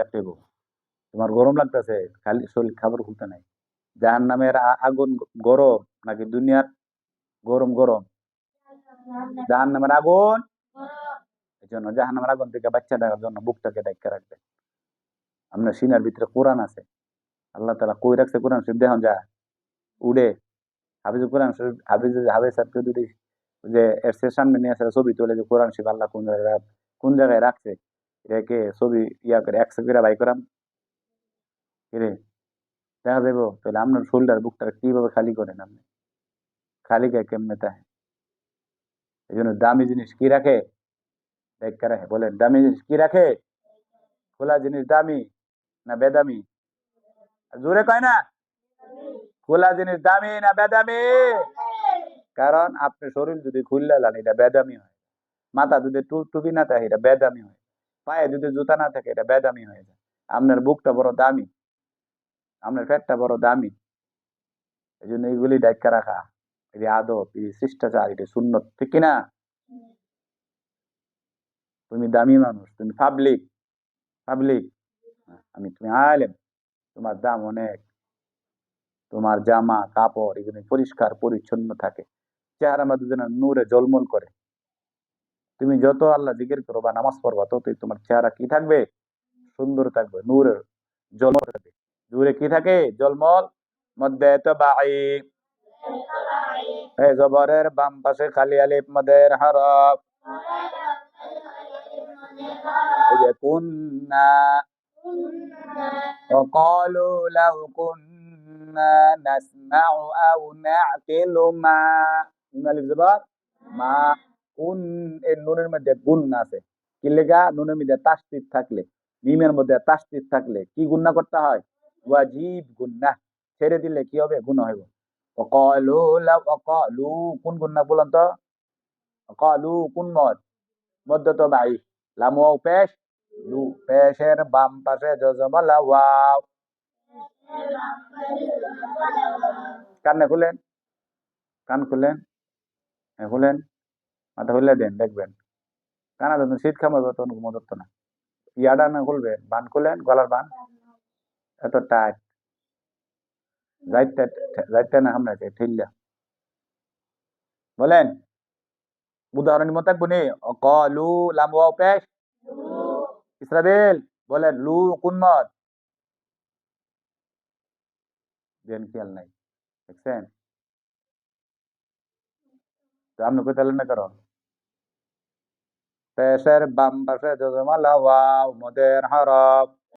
রাখতে হইব। তোমার গরম লাগতেছে, খালি শরীর খাবার খুলতে নাই। জাহান্নামের আগুন গরম নাকি দুনিয়ার গরম গরম? জাহান্নামের আগুন। এই জন্য জাহান্নামের আগুন থেকে বাচ্চা দেওয়ার জন্য বুকটাকে ডাইকা রাখবে। আপনার সিনার ভিতরে কোরআন আছে, আল্লাহ তালা কই রাখছে কোরআন শরীফ দেখুন যা উড়ে। হাফিজ কোরআন শরীফ হাফিজ সাহেবকে যদি যে এর সে সামনে নিয়ে আসে ছবি তোলে যে কোরআন শরীফ আল্লাহ কোন জায়গায় রাখছে, এটাকে ছবি ইয়া করে একশো করে বাই করাম কিরে দেখা যাবো। তাহলে আপনার শোল্ডার বুকটা কিভাবে খালি করেন আপনি? খালি কে কেমনে তাই? এই জন্য দামি জিনিস কি রাখে? দেখা রাখে। বলেন দামি জিনিস কি রাখে? খোলা জিনিস দামি না বেদামি? জোরে কয় না? খোলা জিনিস দামি না বেদামি? কারণ আপনি শরীর যদি খুললে লান এটা বেদামি হয়। মাথা যদি টুপি না থাকে এটা বেদামি হয়। পায়ে যদি জুতা না থাকে এটা বেদামি হয়ে যায়। আপনার বুকটা বড় দামি, আপনার পেটটা বড় দামি। এই জন্য এইগুলি ডাইকা রাখা, এই আদব, এই শিষ্টাচার, এটা সুন্নত, ঠিক কিনা? তুমি দামি মানুষ, তুমি পাবলিক, পাবলিক, তুমি আলেম, তোমার দাম অনেক। তোমার জামা কাপড় এগুলো পরিষ্কার পরিচ্ছন্ন থাকে, চেহারা মধ্যে যেন নূরে জলমল করে। তুমি যত আল্লাহ জিকির করো বা নামাজ পড়বা ততই তোমার চেহারা কি থাকবে? সুন্দর থাকবে, নূরের জলমল থাকবে। নূরে কি থাকে? জলমল। মধ্যে তো বাই, জবরের বাম পাশে খালি আলিফ মদের হরফ। এই যে কুন্না, وقالوا لو كنا نسمع أو نعقل ما আলিফ জবর মা। কোন এর নুনের মধ্যে গুণ আছে, কি লেখা? নুনের মধ্যে তাসদিদ থাকলে, মিমের মধ্যে তাসদিদ থাকলে কি গুণনা করতে হয়? ওয়াজিব গুণনা। ছেড়ে দিলে কি হবে? গুনাহ হবে। ওয়াকালু লাউ, ওয়াকালু কোন গুণনা বলেন তো? ওয়াকালু কোন মদ? মধ্য তো ভাই লাম ওয়াও পেশ, লু পেশের বাম পাশে জজমলা ওয়াও। কানে খুলেন, কান খুলেন, খুলেন, মাথা খুলে দেন, দেখবেন কানা যখন শীত খামাবে তখন ঘুমো ধরতো না। ইয়াডা না খুলবে, বান খুলেন, গলার বান এত টাইট, যাইতে যাইতে না আমরা ঠিল্লা। বলেন উদাহরণ মত থাকবো নি। অকলু লাম ওয়াও পেশ, ইসরাবেল বলেন লু কোন মত? দেন খেয়াল নাই, দেখছেন? তো আপনি কই তাহলে না করো। পেশের বাম পাশে জজমালা ওয়াও মদের হরফ।